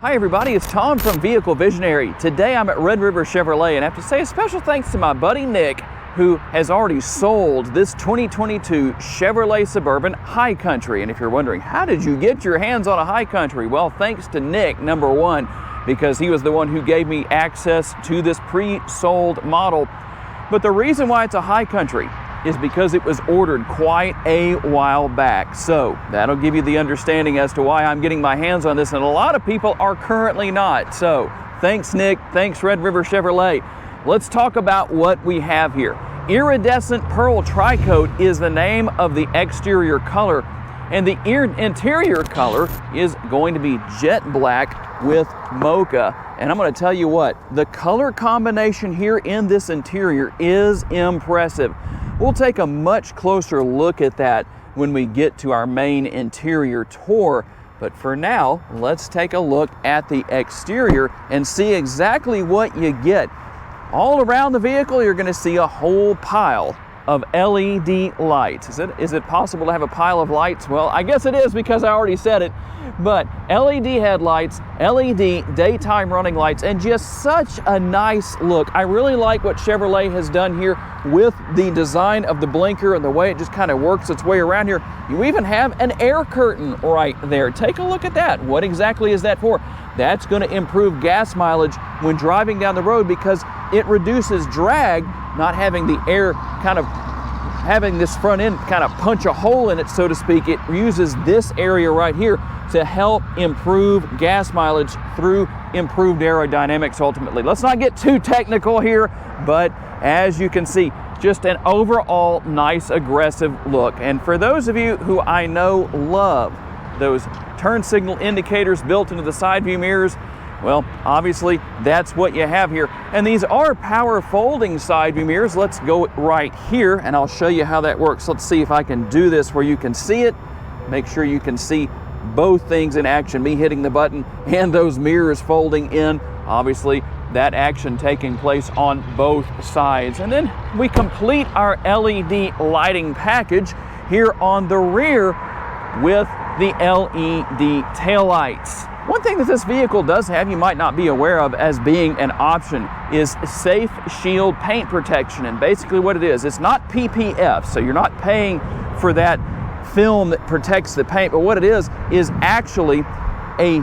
Hi everybody, it's Tom from Vehicle Visionary. Today I'm at Red River Chevrolet and I have to say a special thanks to my buddy Nick, who has already sold this 2022 Chevrolet Suburban High Country. And if you're wondering, how did you get your hands on a High Country? Well, thanks to Nick, number one, because he was the one who gave me access to this pre-sold model. But the reason why it's a High Country is because it was ordered quite a while back. So that'll give you the understanding as to why I'm getting my hands on this, and a lot of people are currently not. So thanks Nick, thanks Red River Chevrolet. Let's talk about what we have here. Iridescent Pearl Tricoat is the name of the exterior color, and the interior color is going to be jet black with mocha. And I'm going to tell you what, the color combination here in this interior is impressive. We'll take a much closer look at that when we get to our main interior tour. But for now, let's take a look at the exterior and see exactly what you get. All around the vehicle, you're going to see a whole pile of LED lights. Is it possible to have a pile of lights? Well, I guess it is because I already said it. But LED headlights, LED daytime running lights, and just such a nice look. I really like what Chevrolet has done here with the design of the blinker and the way it just kind of works its way around here. You even have an air curtain right there. Take a look at that. What exactly is that for? That's going to improve gas mileage when driving down the road because it reduces drag, not having the air kind of having this front end kind of punch a hole in it, so to speak. It uses this area right here to help improve gas mileage through improved aerodynamics ultimately. Let's not get too technical here, but as you can see, just an overall nice aggressive look. And for those of you who I know love those turn signal indicators built into the side view mirrors, well, obviously that's what you have here. And these are power folding side view mirrors. Let's go right here and I'll show you how that works. Let's see if I can do this where you can see it. Make sure you can see both things in action, me hitting the button and those mirrors folding in. Obviously that action taking place on both sides. And then we complete our LED lighting package here on the rear with the LED taillights. One thing that this vehicle does have you might not be aware of as being an option is Safe Shield paint protection. And basically what it is, it's not PPF, so you're not paying for that film that protects the paint, but what it is actually a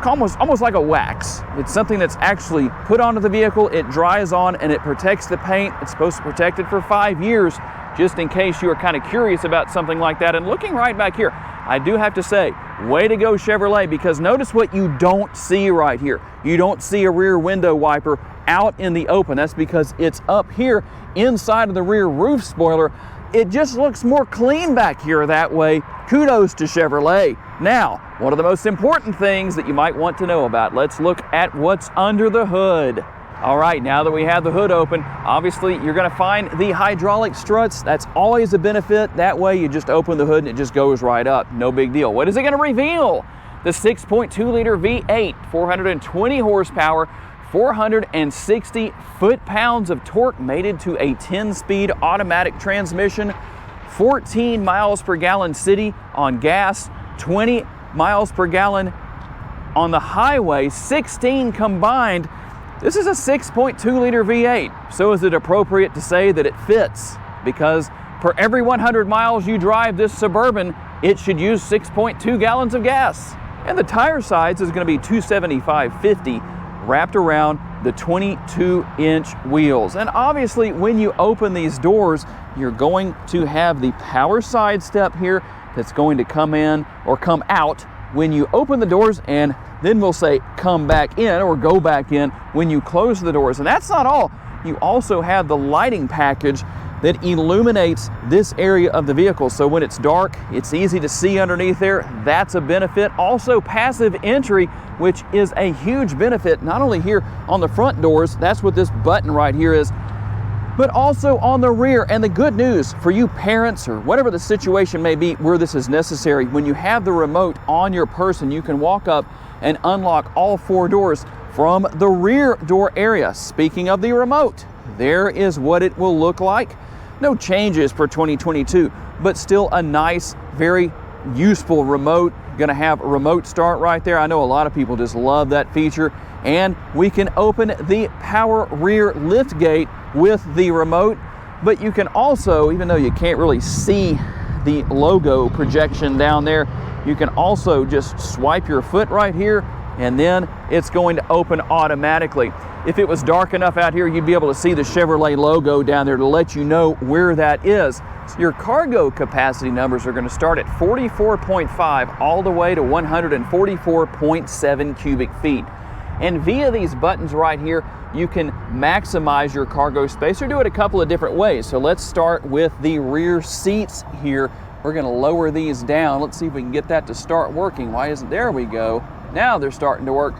almost like a wax. It's something that's actually put onto the vehicle, it dries on, and it protects the paint. It's supposed to protect it for 5 years, just in case you are kind of curious about something like that. And looking right back here, I do have to say, way to go Chevrolet, because notice what you don't see right here. You don't see a rear window wiper out in the open. That's because it's up here inside of the rear roof spoiler. It just looks more clean back here that way. Kudos to Chevrolet. Now, one of the most important things that you might want to know about, let's look at what's under the hood. All right, now that we have the hood open, obviously you're gonna find the hydraulic struts. That's always a benefit. That way you just open the hood and it just goes right up. No big deal. What is it gonna reveal? The 6.2 liter V8, 420 horsepower, 460 foot-pounds of torque mated to a 10-speed automatic transmission, 14 miles per gallon city on gas, 20 miles per gallon on the highway, 16 combined. This is a 6.2 liter V8, so is it appropriate to say that it fits? Because for every 100 miles you drive this Suburban, it should use 6.2 gallons of gas. And the tire size is going to be 275/50 wrapped around the 22-inch wheels. And obviously when you open these doors, you're going to have the power side step here that's going to come in or come out when you open the doors, and then we'll say come back in or go back in when you close the doors. And that's not all. You also have the lighting package that illuminates this area of the vehicle. So when it's dark, it's easy to see underneath there. That's a benefit. Also passive entry, which is a huge benefit, not only here on the front doors, that's what this button right here is, but also on the rear. And the good news for you parents or whatever the situation may be where this is necessary, when you have the remote on your person, you can walk up and unlock all 4 doors from the rear door area. Speaking of the remote, there is what it will look like. No changes for 2022, but still a nice, very useful remote. Gonna have a remote start right there. I know a lot of people just love that feature. And we can open the power rear lift gate with the remote, but you can also, even though you can't really see the logo projection down there, you can also just swipe your foot right here and then it's going to open automatically. If it was dark enough out here, you'd be able to see the Chevrolet logo down there to let you know where that is. So your cargo capacity numbers are going to start at 44.5 all the way to 144.7 cubic feet. And via these buttons right here, you can maximize your cargo space or do it a couple of different ways. So let's start with the rear seats here. We're going to lower these down. Let's see if we can get that to start working. Why isn't there? We go. Now they're starting to work.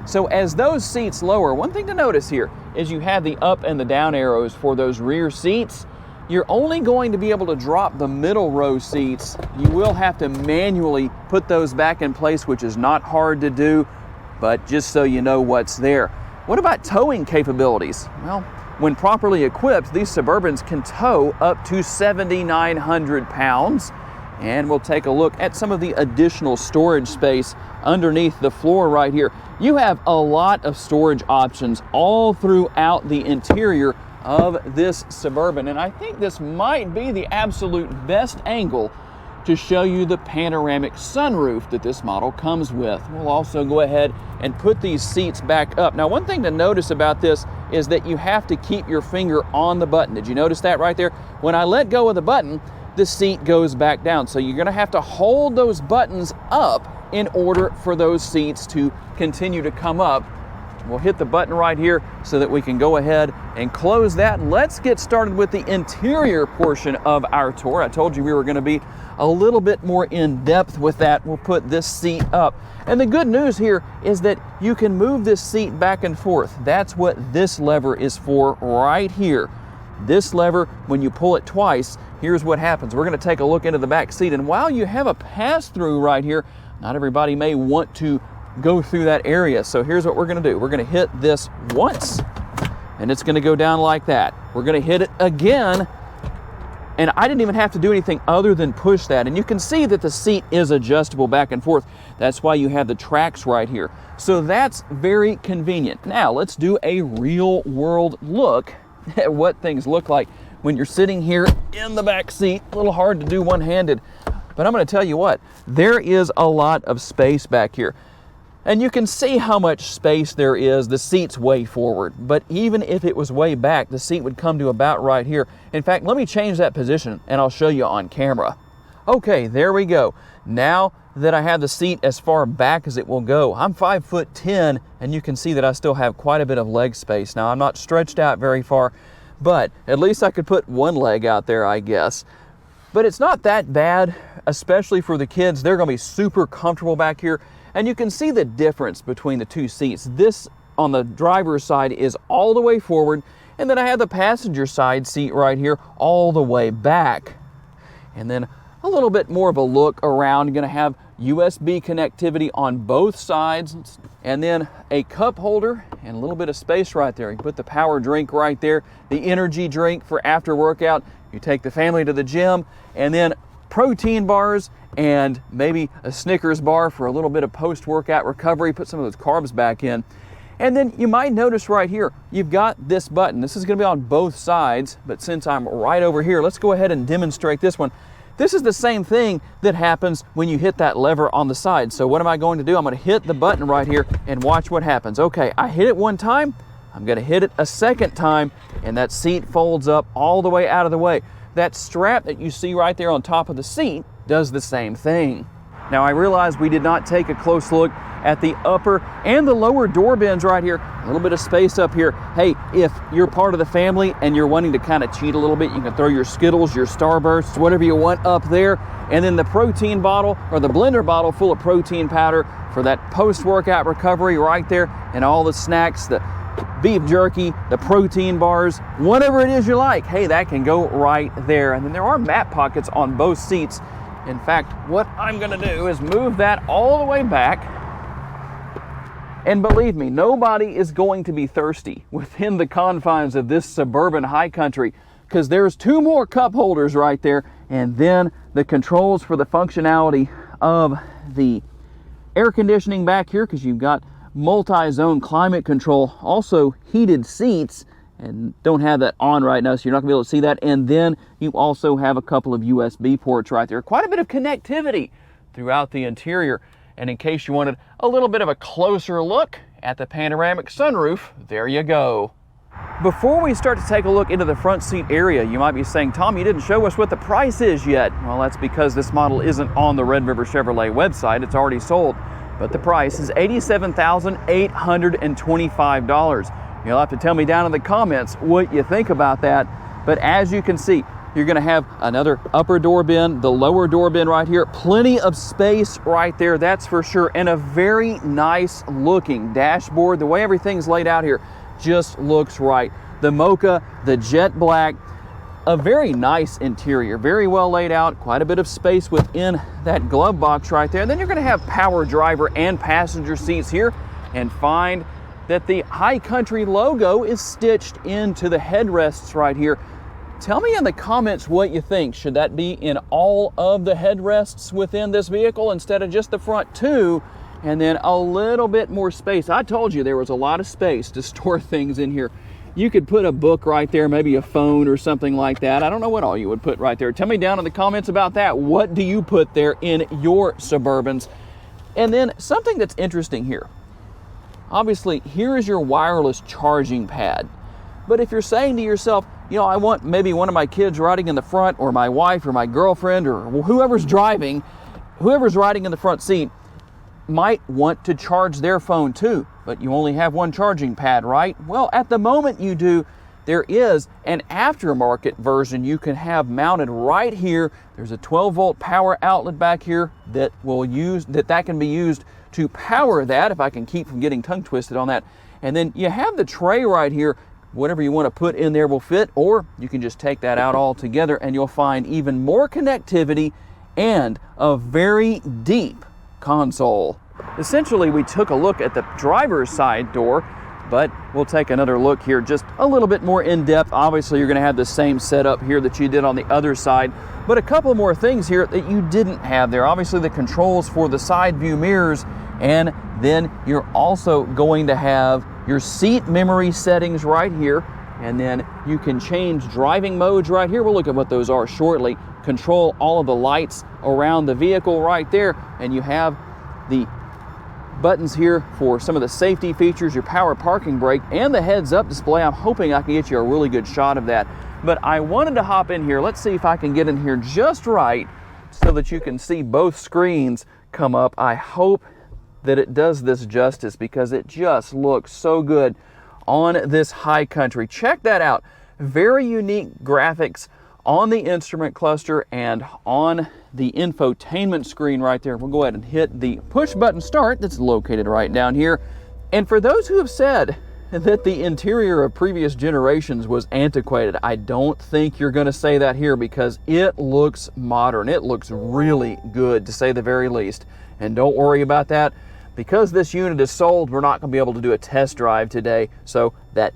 So as those seats lower, one thing to notice here is you have the up and the down arrows for those rear seats. You're only going to be able to drop the middle row seats. You will have to manually put those back in place, which is not hard to do, but just so you know what's there. What about towing capabilities? Well, when properly equipped, these Suburbans can tow up to 7,900 pounds. And we'll take a look at some of the additional storage space underneath the floor right here. You have a lot of storage options all throughout the interior of this Suburban, and I think this might be the absolute best angle to show you the panoramic sunroof that this model comes with. We'll also go ahead and put these seats back up. Now, one thing to notice about this is that you have to keep your finger on the button. Did you notice that right there? When I let go of the button, the seat goes back down. So you're gonna have to hold those buttons up in order for those seats to continue to come up. We'll hit the button right here so that we can go ahead and close that. Let's get started with the interior portion of our tour. I told you we were gonna be a little bit more in depth with that. We'll put this seat up. And the good news here is that you can move this seat back and forth. That's what this lever is for right here. This lever, when you pull it twice, here's what happens. We're gonna take a look into the back seat, and while you have a pass-through right here, not everybody may want to go through that area. So here's what we're gonna do. We're gonna hit this once, and it's gonna go down like that. We're gonna hit it again, and I didn't even have to do anything other than push that. And you can see that the seat is adjustable back and forth. That's why you have the tracks right here. So that's very convenient. Now let's do a real world look at what things look like when you're sitting here in the back seat. A little hard to do one-handed, but I'm going to tell you what, there is a lot of space back here. And you can see how much space there is. The seat's way forward, but even if it was way back, the seat would come to about right here. In fact, let me change that position and I'll show you on camera. Okay, there we go. Now that I have the seat as far back as it will go, I'm 5'10", and you can see that I still have quite a bit of leg space. Now, I'm not stretched out very far, but at least I could put one leg out there, I guess. But it's not that bad, especially for the kids. They're gonna be super comfortable back here. And you can see the difference between the two seats. This on the driver's side is all the way forward, and then I have the passenger side seat right here all the way back. And then a little bit more of a look around. You're gonna have USB connectivity on both sides, and then a cup holder and a little bit of space right there. You put the power drink right there, the energy drink for after workout. You take the family to the gym, and then protein bars and maybe a Snickers bar for a little bit of post-workout recovery. Put some of those carbs back in. And then you might notice right here, you've got this button. This is gonna be on both sides, but since I'm right over here, let's go ahead and demonstrate this one. This is the same thing that happens when you hit that lever on the side. So what am I going to do? I'm gonna hit the button right here and watch what happens. Okay, I hit it one time, I'm gonna hit it a second time, and that seat folds up all the way out of the way. That strap that you see right there on top of the seat does the same thing. Now I realize we did not take a close look at the upper and the lower door bins right here. A little bit of space up here. Hey, if you're part of the family and you're wanting to kind of cheat a little bit, you can throw your Skittles, your Starbursts, whatever you want up there. And then the protein bottle or the blender bottle full of protein powder for that post-workout recovery right there, and all the snacks, the beef jerky, the protein bars, whatever it is you like. Hey, that can go right there. And then there are map pockets on both seats. In fact, what I'm gonna do is move that all the way back. And believe me, nobody is going to be thirsty within the confines of this Suburban High Country, because there's two more cup holders right there, And then the controls for the functionality of the air conditioning back here, because you've got multi-zone climate control, also heated seats, and don't have that on right now, so you're not gonna be able to see that. And then you also have a couple of USB ports right there. Quite a bit of connectivity throughout the interior. And in case you wanted a little bit of a closer look at the panoramic sunroof, there you go. Before we start to take a look into the front seat area, you might be saying, Tom, you didn't show us what the price is yet. Well, that's because this model isn't on the Red River Chevrolet website. It's already sold. But the price is $87,825. You'll have to tell me down in the comments what you think about that. But as you can see, you're going to have another upper door bin, the lower door bin right here. Plenty of space right there, that's for sure. And a very nice looking dashboard. The way everything's laid out here just looks right. The mocha, the jet black, a very nice interior, very well laid out, quite a bit of space within that glove box right there. And then you're going to have power driver and passenger seats here, and find that the High Country logo is stitched into the headrests right here. Tell me in the comments what you think. Should that be in all of the headrests within this vehicle instead of just the front two? And then a little bit more space. I told you there was a lot of space to store things in here. You could put a book right there, maybe a phone or something like that. I don't know what all you would put right there. Tell me down in the comments about that. What do you put there in your Suburbans? And then something that's interesting here. Obviously, here is your wireless charging pad. But if you're saying to yourself, you know, I want maybe one of my kids riding in the front, or my wife or my girlfriend, or whoever's driving, whoever's riding in the front seat might want to charge their phone too, but you only have one charging pad, right? Well, at the moment you do. There is an aftermarket version you can have mounted right here. There's a 12-volt power outlet back here that can be used to power that, if I can keep from getting tongue twisted on that. And then you have the tray right here. Whatever you want to put in there will fit, or you can just take that out altogether and you'll find even more connectivity and a very deep console. Essentially, we took a look at the driver's side door, but we'll take another look here just a little bit more in depth. Obviously, you're going to have the same setup here that you did on the other side, but a couple more things here that you didn't have there. Obviously, the controls for the side view mirrors, and then you're also going to have your seat memory settings right here, and then you can change driving modes right here. We'll look at what those are shortly. Control all of the lights around the vehicle right there, and you have the buttons here for some of the safety features, your power parking brake, and the heads-up display. I'm hoping I can get you a really good shot of that. But I wanted to hop in here. Let's see if I can get in here just right so that you can see both screens come up. I hope that it does this justice, because it just looks so good on this High Country. Check that out. Very unique graphics on the instrument cluster and on the infotainment screen right there. We'll go ahead and hit the push button start that's located right down here. And for those who have said that the interior of previous generations was antiquated, I don't think you're going to say that here, because it looks modern. It looks really good, to say the very least. And don't worry about that. Because this unit is sold, we're not going to be able to do a test drive today. So that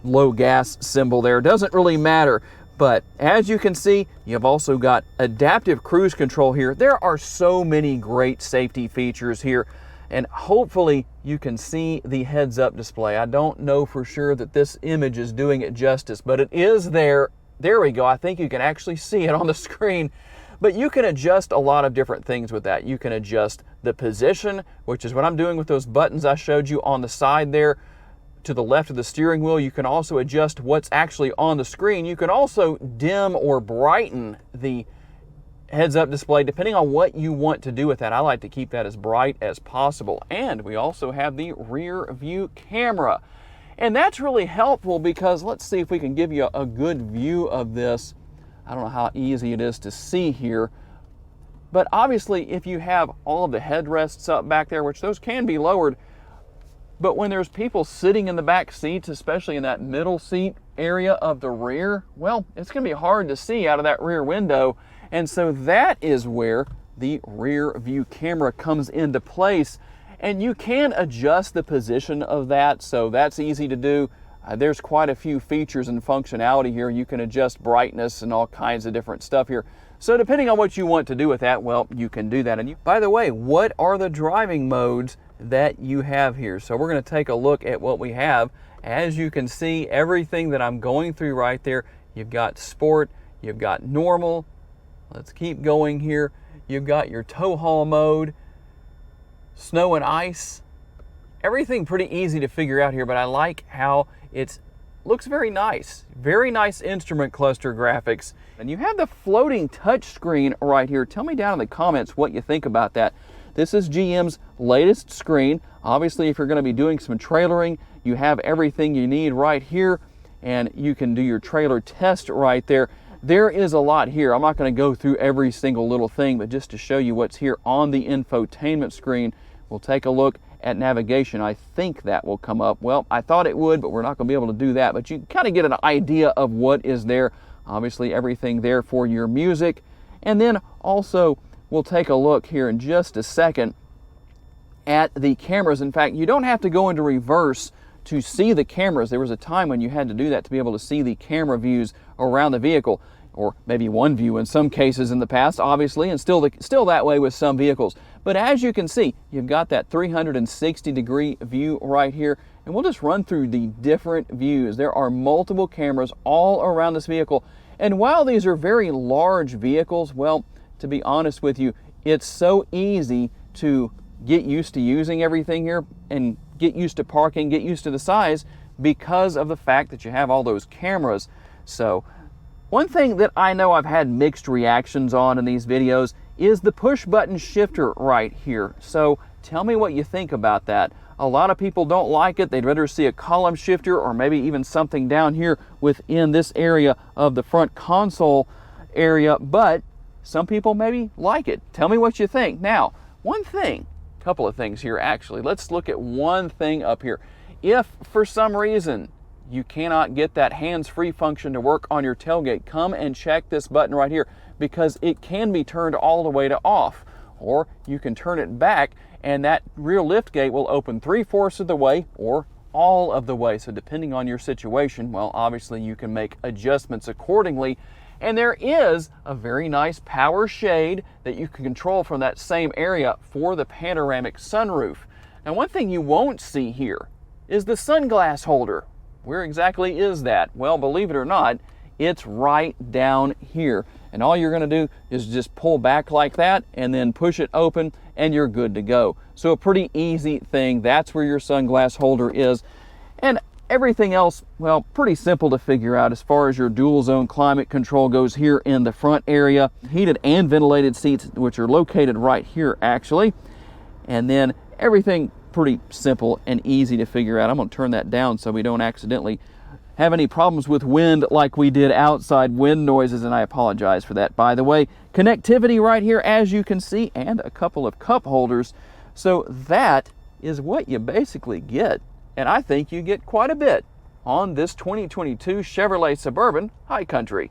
low gas symbol there doesn't really matter. But as you can see, you've also got adaptive cruise control here. There are so many great safety features here, and hopefully you can see the heads-up display. I don't know for sure that this image is doing it justice, but it is there. There we go. I think you can actually see it on the screen. But you can adjust a lot of different things with that. You can adjust the position, which is what I'm doing with those buttons I showed you on the side there to the left of the steering wheel. You can also adjust what's actually on the screen. You can also dim or brighten the heads-up display depending on what you want to do with that. I like to keep that as bright as possible. And we also have the rear view camera. And that's really helpful, because let's see if we can give you a good view of this. I don't know how easy it is to see here, but obviously if you have all of the headrests up back there, which those can be lowered, but when there's people sitting in the back seats, especially in that middle seat area of the rear, well, it's going to be hard to see out of that rear window. And so that is where the rear view camera comes into place. And you can adjust the position of that, so that's easy to do. There's quite a few features and functionality here. You can adjust brightness and all kinds of different stuff here. So depending on what you want to do with that, well, you can do that. And by the way, what are the driving modes that you have here? So we're going to take a look at what we have. As you can see, everything that I'm going through right there, you've got sport, you've got normal. Let's keep going here. You've got your tow haul mode, snow and ice. Everything pretty easy to figure out here, but I like how it looks very nice. Very nice instrument cluster graphics. And you have the floating touch screen right here. Tell me down in the comments what you think about that. This is GM's latest screen. Obviously, if you're going to be doing some trailering, you have everything you need right here, and you can do your trailer test right there. There is a lot here. I'm not going to go through every single little thing, but just to show you what's here on the infotainment screen, we'll take a look at navigation. I think that will come up. Well, I thought it would, but we're not going to be able to do that. But you kind of get an idea of what is there. Obviously, everything there for your music. And then also, we'll take a look here in just a second at the cameras. In fact, you don't have to go into reverse to see the cameras. There was a time when you had to do that to be able to see the camera views around the vehicle, or maybe one view in some cases in the past, obviously, and still that way with some vehicles. But as you can see, you've got that 360-degree view right here, and we'll just run through the different views. There are multiple cameras all around this vehicle, and while these are very large vehicles, well, to be honest with you, it's so easy to get used to using everything here and get used to parking, get used to the size because of the fact that you have all those cameras. So one thing that I know I've had mixed reactions on in these videos is the push button shifter right here. So tell me what you think about that. A lot of people don't like it. They'd rather see a column shifter or maybe even something down here within this area of the front console area, but some people maybe like it. Tell me what you think. Now, one thing, a couple of things here actually. Let's look at one thing up here. If for some reason you cannot get that hands-free function to work on your tailgate, come and check this button right here, because it can be turned all the way to off, or you can turn it back and that rear lift gate will open 3/4 of the way or all of the way. So depending on your situation, well, obviously you can make adjustments accordingly. And there is a very nice power shade that you can control from that same area for the panoramic sunroof. Now, one thing you won't see here is the sunglass holder. Where exactly is that? Well, believe it or not, it's right down here. And all you're going to do is just pull back like that and then push it open and you're good to go. So a pretty easy thing. That's where your sunglass holder is. And everything else, well, pretty simple to figure out as far as your dual zone climate control goes here in the front area. Heated and ventilated seats, which are located right here actually. And then everything pretty simple and easy to figure out. I'm going to turn that down so we don't accidentally have any problems with wind like we did outside, wind noises, and I apologize for that. By the way, connectivity right here, as you can see, and a couple of cup holders. So that is what you basically get. And I think you get quite a bit on this 2022 Chevrolet Suburban High Country.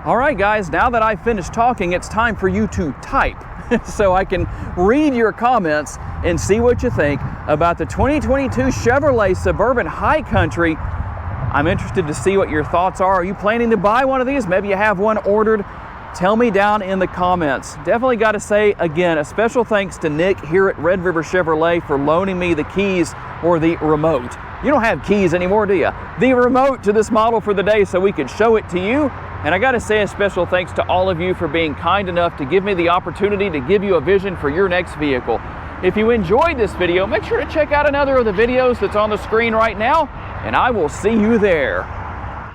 All right, guys, now that I've finished talking, it's time for you to type so I can read your comments and see what you think about the 2022 Chevrolet Suburban High Country. I'm interested to see what your thoughts are. Are you planning to buy one of these? Maybe you have one ordered. Tell me down in the comments. Definitely got to say, again, a special thanks to Nick here at Red River Chevrolet for loaning me the keys, or the remote. You don't have keys anymore, do you? The remote to this model for the day so we could show it to you. And I got to say a special thanks to all of you for being kind enough to give me the opportunity to give you a vision for your next vehicle. If you enjoyed this video, make sure to check out another of the videos that's on the screen right now, and I will see you there.